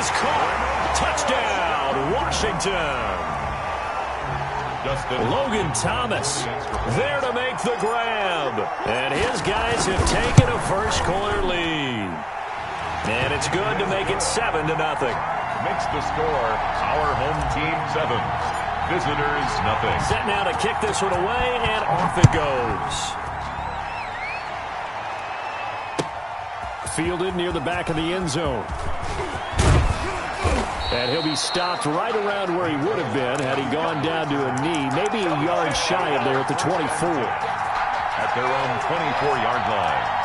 is caught. Touchdown, Washington. Logan Thomas there to make the grab. And his guys have taken a first-quarter lead. And it's good to make it 7-0. Makes the score our home team 7. Visitors nothing. Set now to kick this one away, and off it goes. Fielded near the back of the end zone. And he'll be stopped right around where he would have been had he gone down to a knee, maybe a yard shy of there at the 24. At their own 24-yard line.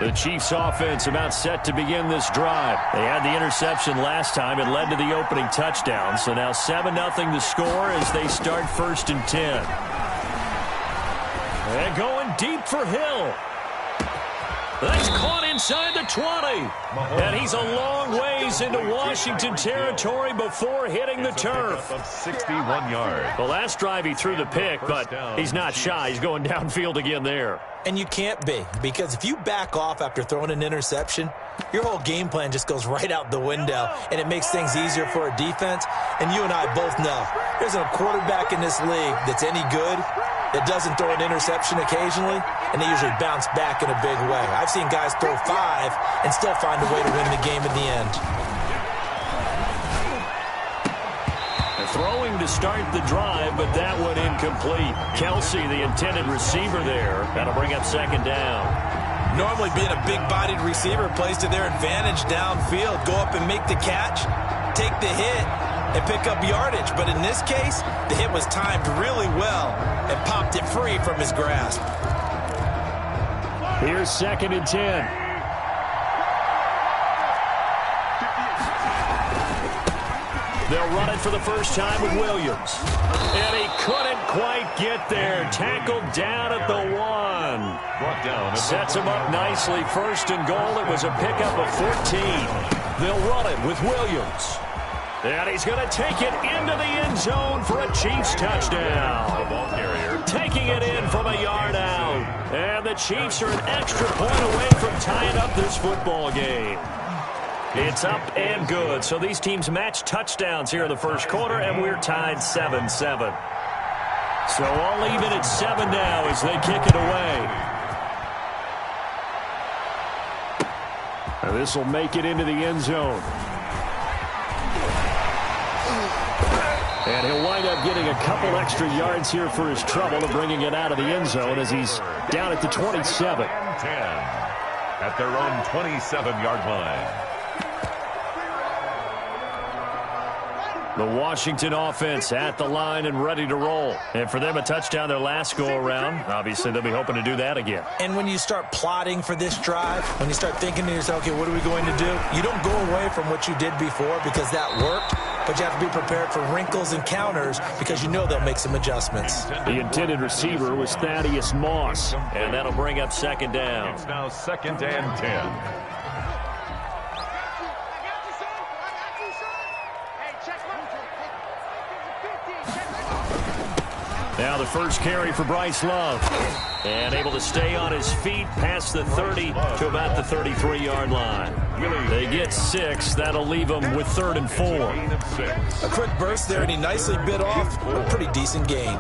The Chiefs offense about set to begin this drive. They had the interception last time. It led to the opening touchdown. So now 7-0 the score as they start 1st and 10. And going deep for Hill. That's caught inside the 20. And he's a long ways into Washington territory before hitting the turf. Of 61 yards. The last drive he threw the pick, but he's not shy. He's going downfield again there. And you can't be, because if you back off after throwing an interception, your whole game plan just goes right out the window, and it makes things easier for a defense. And you and I both know there's a quarterback in this league that's any good that doesn't throw an interception occasionally, and they usually bounce back in a big way. I've seen guys throw 5 and still find a way to win the game in the end. Throwing to start the drive, but that one incomplete. Kelsey, the intended receiver there. That'll bring up 2nd down. Normally being a big-bodied receiver plays to their advantage downfield. Go up and make the catch, take the hit, and pick up yardage. But in this case, the hit was timed really well and popped it free from his grasp. Here's 2nd and 10. They'll run it for the first time with Williams. And he couldn't quite get there. Tackled down at the 1. Sets him up nicely. 1st and goal. It was a pickup of 14. They'll run it with Williams. And he's going to take it into the end zone for a Chiefs touchdown. Taking it in from a yard out. And the Chiefs are an extra point away from tying up this football game. It's up and good. So these teams match touchdowns here in the first quarter, and we're tied 7-7. So all even at 7 now as they kick it away. And this will make it into the end zone. And he'll wind up getting a couple extra yards here for his trouble of bringing it out of the end zone as he's down at the 27. 10 at their own 27-yard line. The Washington offense at the line and ready to roll. And for them, a touchdown their last go-around. Obviously, they'll be hoping to do that again. And when you start plotting for this drive, when you start thinking to yourself, okay, what are we going to do? You don't go away from what you did before because that worked, but you have to be prepared for wrinkles and counters because you know they'll make some adjustments. The intended receiver was Thaddeus Moss, and that'll bring up 2nd down. It's now 2nd and 10. Now the first carry for Bryce Love. And able to stay on his feet past the 30 to about the 33-yard line. They get 6. That'll leave them with 3rd and 4. A quick burst there, and he nicely bit off a pretty decent gain.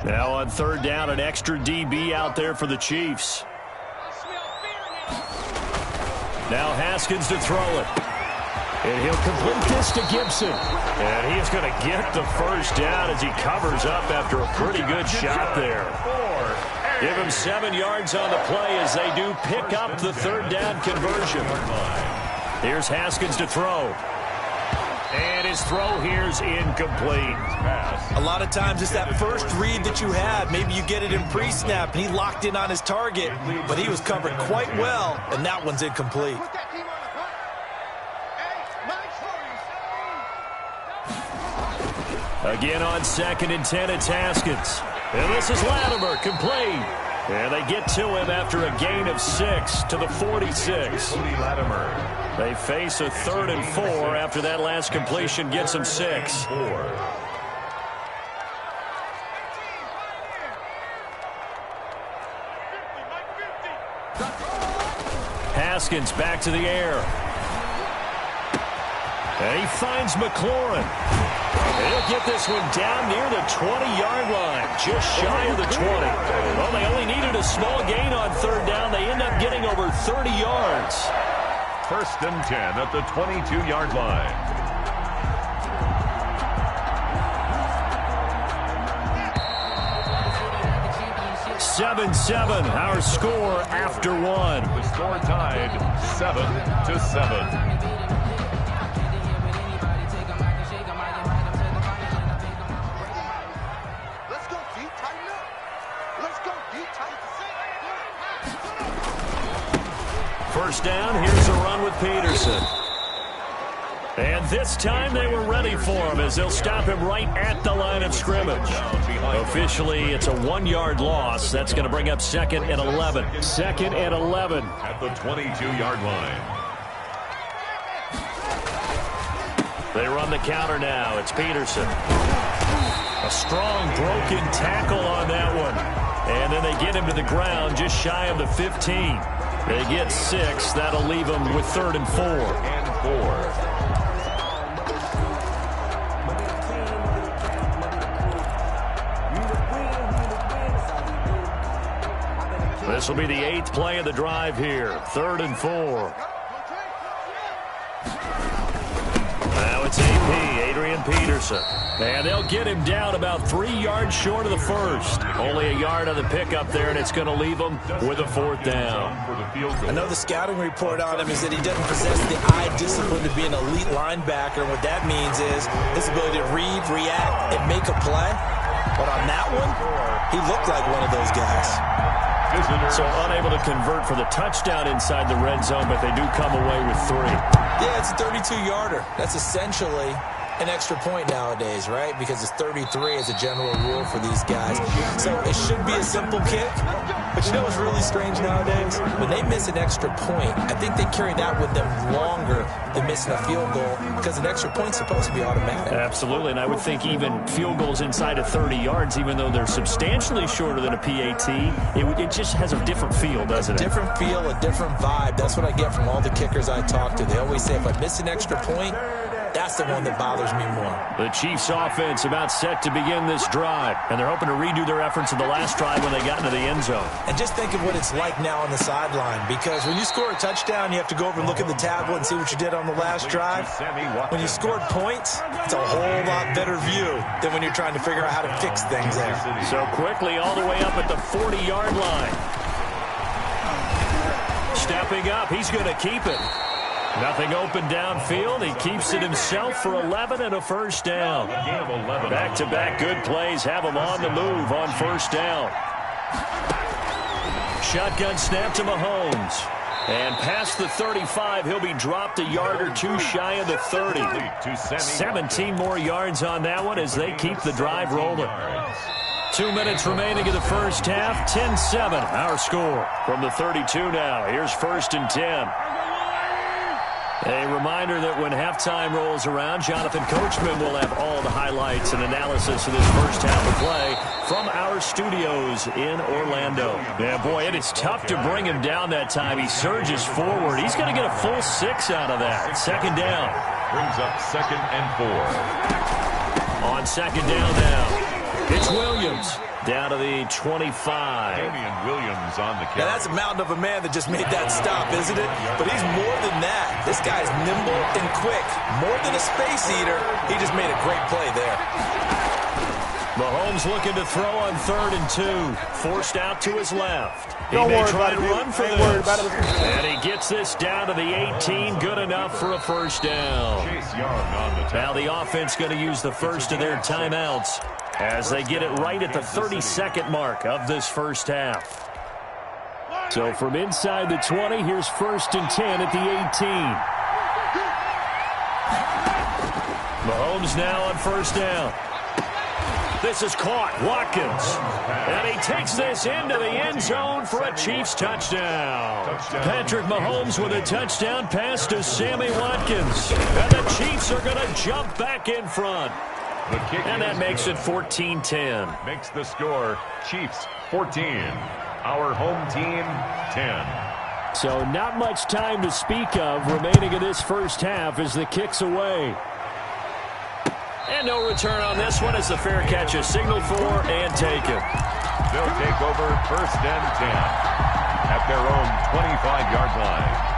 Now on third down, an extra DB out there for the Chiefs. Now Haskins to throw it. And he'll complete this to Gibson. And he's going to get the first down as he covers up after a pretty good shot there. Give him 7 yards on the play as they do pick up the third down conversion. Here's Haskins to throw. And his throw here's incomplete. A lot of times it's that first read that you had. Maybe you get it in pre-snap, and he locked in on his target, but he was covered quite well, and that one's incomplete. Again on 2nd and 10, it's Haskins. And this is Latimer, complete. And they get to him after a gain of 6 to the 46. They face a 3rd and 4 after that last completion gets them 6. Haskins back to the air. And he finds McLaurin. He'll get this one down near the 20-yard line, just shy of the 20. Well, they only needed a small gain on third down. They end up getting over 30 yards. 1st and 10 at the 22-yard line. (7-7) our score after 1. The score tied 7-7. First down, here's a run with Peterson. And this time they were ready for him as they'll stop him right at the line of scrimmage. Officially, it's a 1-yard loss. That's going to bring up 2nd and 11. 2nd and 11. At the 22-yard line. They run the counter now. It's Peterson. A strong broken tackle on that one. And then they get him to the ground just shy of the 15. They get 6. That'll leave them with 3rd and 4. And 4. This will be the 8th play of the drive here. 3rd and 4. Now it's Adrian Peterson. And they'll get him down about 3 yards short of the first. Only a yard on the pickup there, and it's going to leave him with a 4th down. I know the scouting report on him is that he doesn't possess the eye discipline to be an elite linebacker. What that means is his ability to read, react, and make a play. But on that one, he looked like one of those guys. So unable to convert for the touchdown inside the red zone, but they do come away with 3. Yeah, it's a 32-yarder. That's essentially an extra point nowadays, right? Because it's 33 as a general rule for these guys. So it should be a simple kick. But you know what's really strange nowadays? When they miss an extra point, I think they carry that with them longer than missing a field goal because an extra point's supposed to be automatic. Absolutely, and I would think even field goals inside of 30 yards, even though they're substantially shorter than a PAT, it just has a different feel, doesn't it? A different feel, a different vibe. That's what I get from all the kickers I talk to. They always say if I miss an extra point, that's the one that bothers me more. The Chiefs offense about set to begin this drive, and they're hoping to redo their efforts in the last drive when they got into the end zone. And just think of what it's like now on the sideline, because when you score a touchdown, you have to go over and look at the tablet and see what you did on the last drive. When you scored points, it's a whole lot better view than when you're trying to figure out how to fix things there. So quickly all the way up at the 40-yard line. Stepping up, he's going to keep it. Nothing open downfield. He keeps it himself for 11 and a first down. Back-to-back good plays have him on the move on first down. Shotgun snap to Mahomes. And past the 35, he'll be dropped a yard or two shy of the 30. 17 more yards on that one as they keep the drive rolling. 2 minutes remaining in the first half. 10-7, our score. From the 32 now, here's 1st and 10. A reminder that when halftime rolls around, Jonathan Coachman will have all the highlights and analysis of this first half of play from our studios in Orlando. Yeah, boy, it is tough to bring him down that time. He surges forward. He's going to get a full 6 out of that. 2nd down. Brings up 2nd and 4. On 2nd down now, it's Williams. Down to the 25. Damian Williams on the Now, carry. that's a mountain of a man that just made that stop, isn't it? But he's more than that. This guy's nimble and quick. More than a space eater, he just made a great play there. Mahomes looking to throw on 3rd and 2. Forced out to his left. He Don't may worry try about and it. run for Ain't worried this. about it. And he gets this down to the 18. Good enough for a first down. Chase Young on the tackle. Now the offense going to use the first of their timeouts as they get it right at the 32nd mark of this first half. So from inside the 20, here's 1st and 10 at the 18. Mahomes now on first down. This is caught. Watkins. And he takes this into the end zone for a Chiefs touchdown. Patrick Mahomes with a touchdown pass to Sammy Watkins. And the Chiefs are going to jump back in front. The kick And that is makes it good. 14-10. Makes the score Chiefs 14. Our home team 10. So not much time to speak of remaining in this first half as the kick's away. And no return on this one as the fair catch is signaled for and taken. They'll take over 1st and 10 at their own 25-yard line.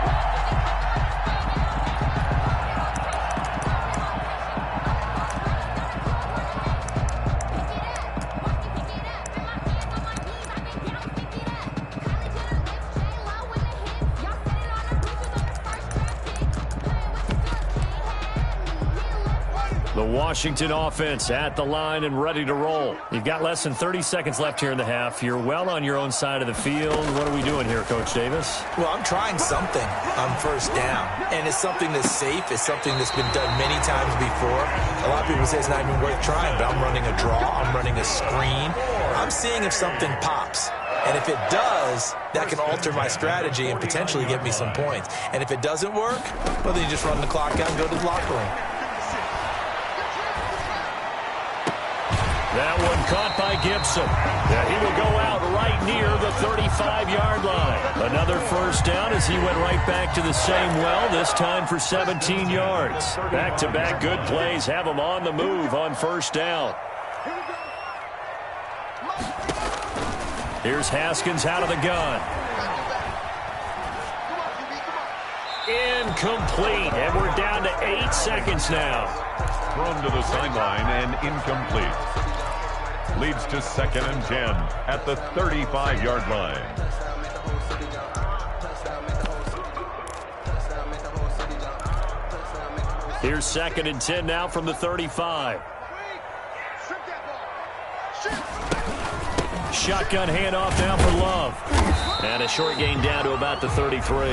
The Washington offense at the line and ready to roll. You've got less than 30 seconds left here in the half. You're well on your own side of the field. What are we doing here, Coach Davis? Well, I'm trying something on first down, and it's something that's safe. It's something that's been done many times before. A lot of people say it's not even worth trying, but I'm running a draw. I'm running a screen. I'm seeing if something pops. And if it does, that can alter my strategy and potentially get me some points. And if it doesn't work, well, then you just run the clock out and go to the locker room. That one caught by Gibson. Yeah, he will go out right near the 35-yard line. Another first down as he went right back to the same well, this time for 17 yards. Back-to-back good plays have him on the move on first down. Here's Haskins out of the gun. Incomplete, and we're down to 8 seconds now. Thrown to the sideline and incomplete. Leads to 2nd and 10 at the 35-yard line. Here's 2nd and 10 now from the 35. Shotgun handoff now for Love. And a short gain down to about the 33.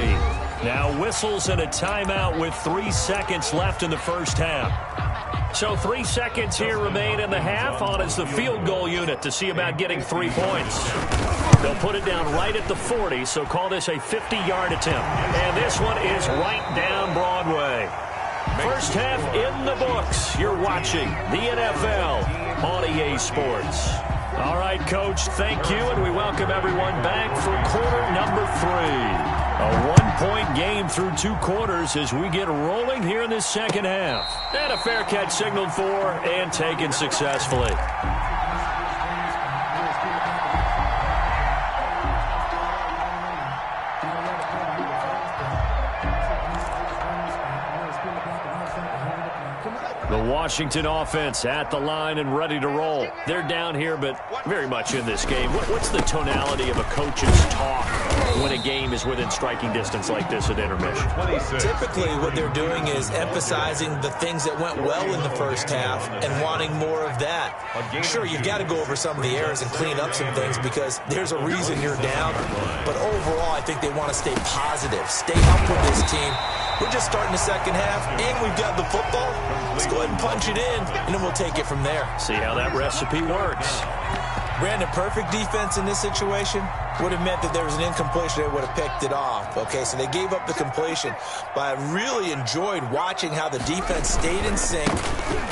Now whistles and a timeout with 3 seconds left in the first half. So 3 seconds here remain in the half on as the field goal unit to see about getting 3 points. They'll put it down right at the 40, so call this a 50-yard attempt. And this one is right down Broadway. First half in the books. You're watching the NFL on EA Sports. All right, Coach, thank you, and we welcome everyone back for quarter number 3. A 1-point game through 2 quarters as we get rolling here in this second half. And a fair catch signaled for and taken successfully. The Washington offense at the line and ready to roll. They're down here, but very much in this game. What's the tonality of a coach's talk when a game is within striking distance like this at intermission? Typically, what they're doing is emphasizing the things that went well in the first half and wanting more of that. Sure, you've got to go over some of the errors and clean up some things because there's a reason you're down. But overall, I think they want to stay positive, stay up with this team. We're just starting the second half, and we've got the football. Let's go ahead and punch it in, and then we'll take it from there. See how that recipe works. Brandon, perfect defense in this situation would have meant that there was an incompletion. They would have picked it off. Okay, so they gave up the completion. But I really enjoyed watching how the defense stayed in sync,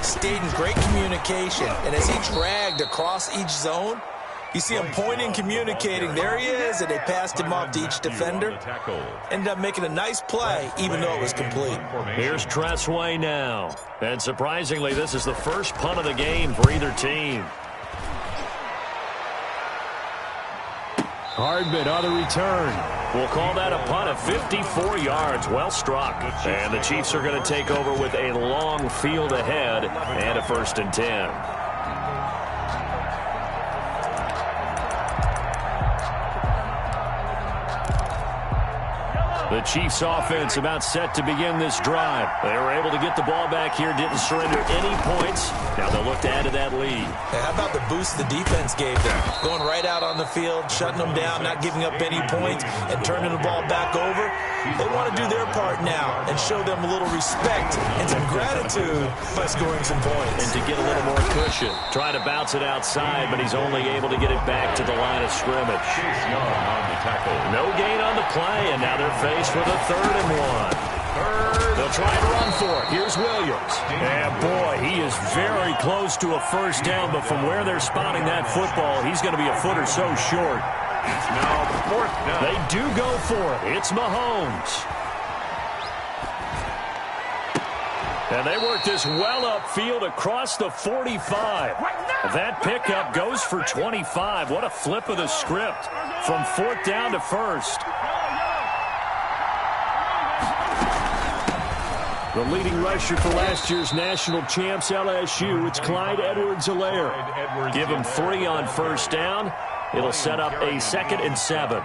stayed in great communication. And as he dragged across each zone, you see him pointing, communicating. There he is, and they passed him off to each defender. Ended up making a nice play, even though it was complete. Here's Tressway now. And surprisingly, this is the first punt of the game for either team. Hardman on the return. We'll call that a punt of 54 yards. Well struck. And the Chiefs are going to take over with a long field ahead and a 1st and 10. The Chiefs offense about set to begin this drive. They were able to get the ball back here, didn't surrender any points. Now they'll look to add to that lead. Hey, how about the boost the defense gave them? Going right out on the field, shutting them down, not giving up any points, and turning the ball back over. They want to do their part now and show them a little respect and some gratitude by scoring some points. And to get a little more cushion. Trying to bounce it outside, but he's only able to get it back to the line of scrimmage. On the tackle. No gain on the play, and now they're faced with a 3rd and 1. They'll try to run for it. Here's Williams. And boy, he is very close to a 1st down, but from where they're spotting that football, he's going to be a foot or so short. It's now 4th down. They do go for it. It's Mahomes. And they work this well upfield across the 45. That pickup goes for 25. What a flip of the script from 4th down to 1st. The leading rusher for last year's national champs, LSU, it's Clyde Edwards-Helaire. Give him 3 on 1st down. It'll set up a 2nd and 7.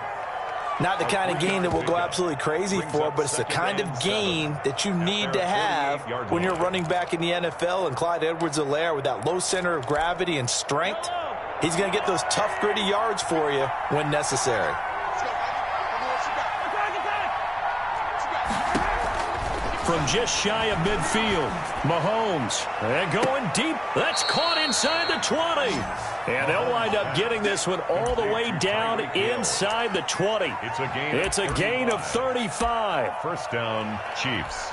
Not the kind of game that we'll go absolutely crazy for, but it's the kind of game that you need to have when you're running back in the NFL. And Clyde Edwards-Helaire, with that low center of gravity and strength, he's going to get those tough, gritty yards for you when necessary. From just shy of midfield, Mahomes. And going deep. That's caught inside the 20. And they'll wind up getting this one all the way down inside the 20. It's a gain of 35. 1st down, Chiefs.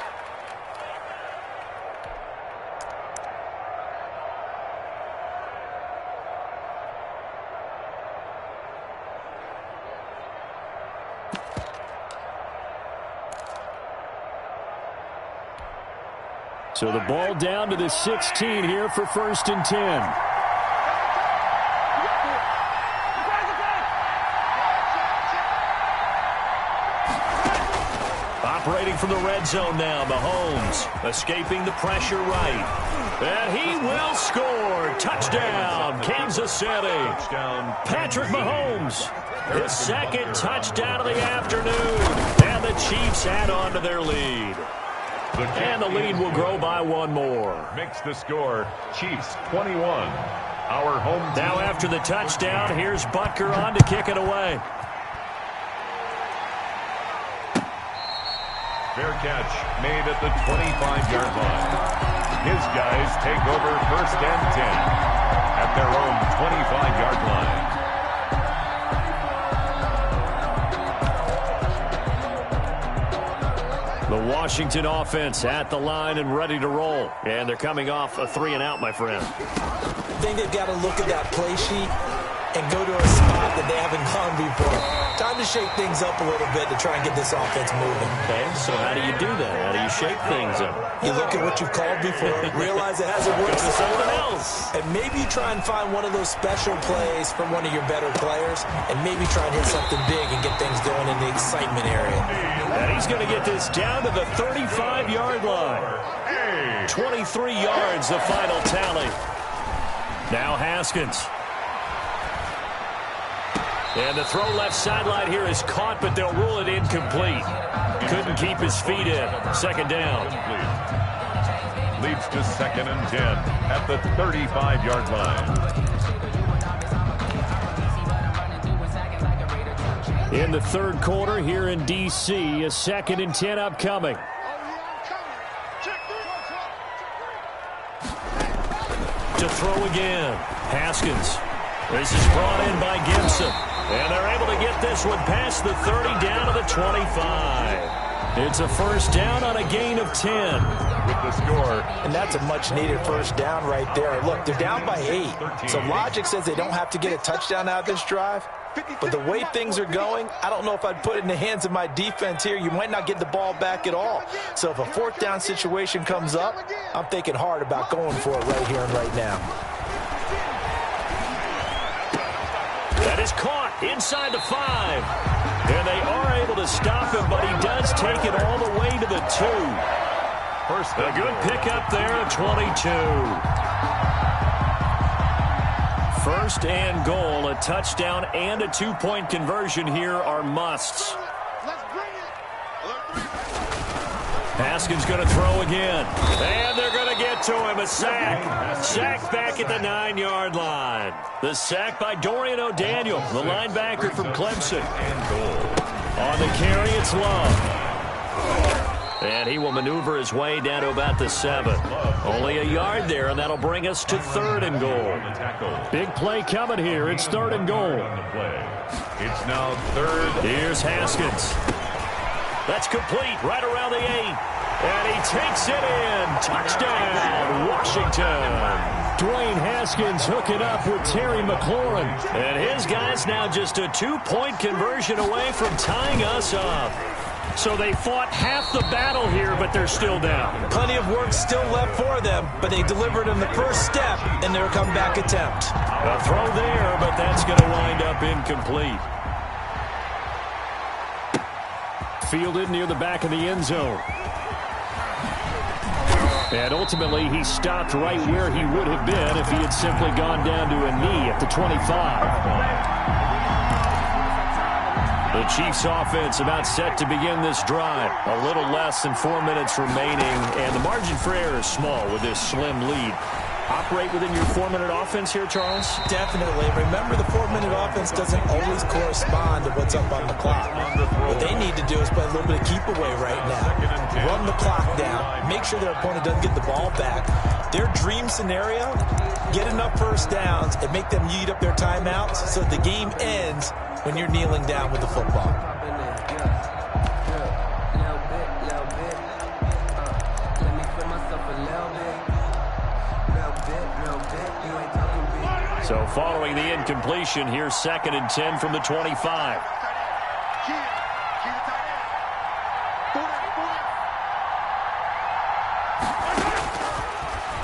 So the ball down to the 16 here for 1st and 10. Operating from the red zone now, Mahomes escaping the pressure right. And he will score. Touchdown, Kansas City. Touchdown, Patrick Mahomes, his 2nd touchdown of the afternoon. And the Chiefs add on to their lead. And the lead will grow by 1 more. Makes the score Chiefs 21. Our home team. Now after the touchdown, here's Butker on to kick it away. Fair catch made at the 25-yard line. His guys take over 1st and 10 at their own 25-yard line. The Washington offense at the line and ready to roll. And they're coming off a 3-and-out, my friend. I think they've got to look at that play sheet and go to a spot that they haven't gone before. Time to shake things up a little bit to try and get this offense moving. Okay, so how do you do that? How do you shake things up? You look at what you've called before, realize it hasn't worked Go to something else. and maybe try and find one of those special plays from one of your better players, and maybe try and hit something big and get things going in the excitement area. And he's going to get this down to the 35-yard line. 23 yards, the final tally. Now Haskins. And the throw left sideline here is caught, but they'll rule it incomplete. Couldn't keep his feet in. 2nd down. Leads to 2nd and 10 at the 35-yard line. In the 3rd quarter here in D.C., a 2nd and 10 upcoming. To throw again. Haskins. This is brought in by Gibson. And they're able to get this one past the 30 down to the 25. It's a 1st down on a gain of 10. With the score. And that's a much-needed 1st down right there. Look, they're down by 8. So logic says they don't have to get a touchdown out of this drive. But the way things are going, I don't know if I'd put it in the hands of my defense here. You might not get the ball back at all. So if a 4th down situation comes up, I'm thinking hard about going for it right here and right now. That is caught inside the 5. And they are able to stop him, but he does take it all the way to the 2. A good pickup there at 22. First and goal, a touchdown and a 2-point conversion here are musts. Haskins going to throw again. And they're going to get to him. A sack. Sack back at the 9-yard line. The sack by Dorian O'Daniel, the linebacker from Clemson. On the carry, it's Love. And he will maneuver his way down to about the 7. Only a yard there, and that'll bring us to 3rd and goal. Big play coming here. It's 3rd and goal. It's now 3rd. Here's Haskins. That's complete right around the 8. And he takes it in. Touchdown, Washington. Dwayne Haskins hooking up with Terry McLaurin. And his guy's now just a 2-point conversion away from tying us up. So they fought half the battle here, but they're still down. Plenty of work still left for them, but they delivered in the first step in their comeback attempt. A throw there, but that's going to wind up incomplete. Fielded near the back of the end zone. And ultimately, he stopped right where he would have been if he had simply gone down to a knee at the 25. The Chiefs offense about set to begin this drive. A little less than 4 minutes remaining, and the margin for error is small with this slim lead. Operate within your 4-minute offense here, Charles? Definitely. Remember, the 4-minute offense doesn't always correspond to what's up on the clock. What they need to do is play a little bit of keep away right now. Run the clock down. Make sure their opponent doesn't get the ball back. Their dream scenario, get enough first downs and make them eat up their timeouts so the game ends when you're kneeling down with the football. So following the incompletion, here's 2nd and 10 from the 25.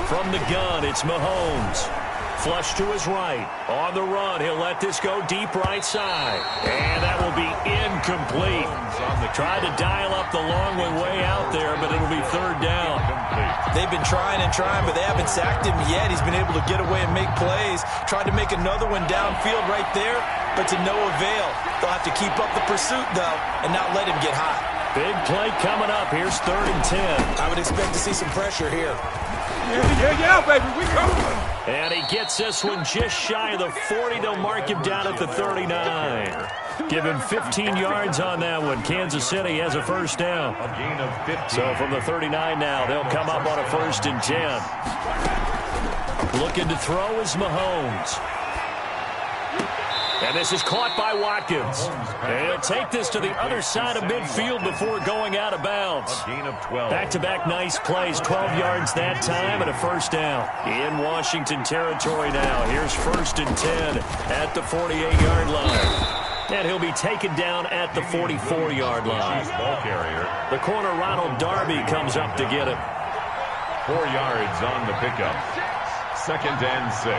From the gun, it's Mahomes. Flush to his right. On the run, he'll let this go deep right side. And that will be incomplete. Tried to dial up the long way out there, but it'll be 3rd down. They've been trying and trying, but they haven't sacked him yet. He's been able to get away and make plays. Tried to make another one downfield right there, but to no avail. They'll have to keep up the pursuit, though, and not let him get hot. Big play coming up. Here's 3rd and 10. I would expect to see some pressure here. Yeah, baby, we go. And he gets this one just shy of the 40. They'll mark him down at the 39. Give him 15 yards on that one. Kansas City has a first down. A gain of 15. So from the 39 now, they'll come up on a 1st and 10. Looking to throw is Mahomes. And this is caught by Watkins. And he'll take this to the other side of midfield before going out of bounds. A gain of 12. Back-to-back nice plays, 12 yards that time and a first down. In Washington territory now. Here's 1st and 10 at the 48-yard line. And he'll be taken down at the 44-yard line. Ball carrier. The corner, Ronald Darby, comes up to get him. 4 yards on the pickup. 2nd and 6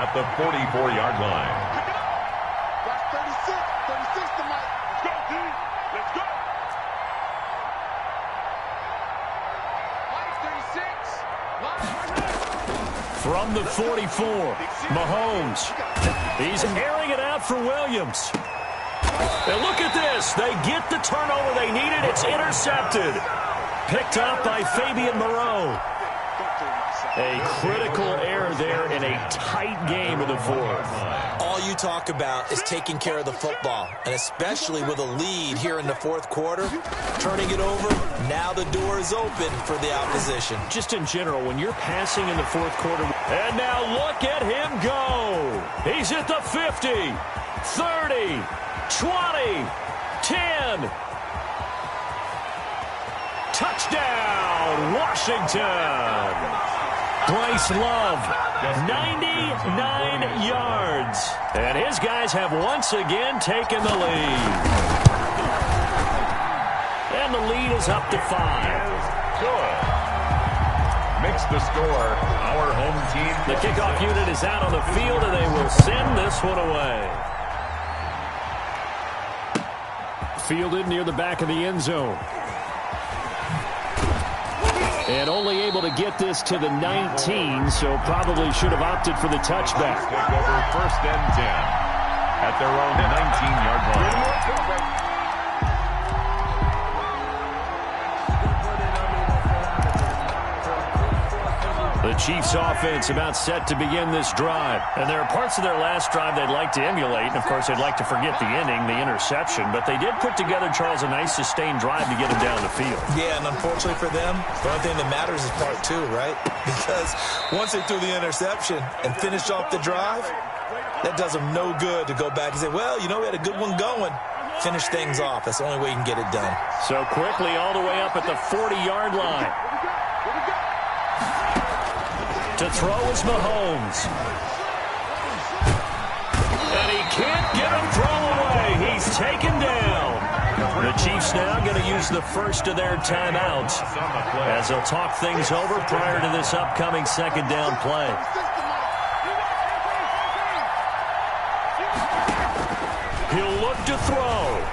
at the 44-yard line. From the 44, Mahomes. He's airing it out for Williams. And look at this. They get the turnover they needed. It's intercepted. Picked up by Fabian Moreau. A critical error there in a tight game in the 4th. All you talk about is taking care of the football, and especially with a lead here in the 4th quarter, turning it over, now the door is open for the opposition. Just in general, when you're passing in the 4th quarter. And now look at him go. He's at the 50, 30, 20, 10. Touchdown, Washington. Bryce Love, 99 yards. And his guys have once again taken the lead. And the lead is up to 5. Good. Makes the score. Our home team. The kickoff unit is out on the field, and they will send this one away. fielded near the back of the end zone. And only able to get this to the 19, so probably should have opted for the touchback. Take over first and 10 at their own 19-yard line. The Chiefs offense about set to begin this drive. And there are parts of their last drive they'd like to emulate. And, of course, they'd like to forget the inning, the interception. But they did put together, Charles, a nice sustained drive to get them down the field. Yeah, and unfortunately for them, the only thing that matters is part two, right? Because once they threw the interception and finished off the drive, that does them no good to go back and say, well, you know, we had a good one going. Finish things off. That's the only way you can get it done. So quickly all the way up at the 40-yard line. To throw is Mahomes. And he can't get a throw away. He's taken down. The Chiefs now going to use the first of their timeouts as they'll talk things over prior to this upcoming second down play. He'll look to throw.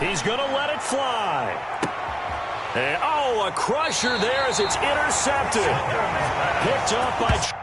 He's going to let it fly. And, oh, a crusher there as it's intercepted. Picked up by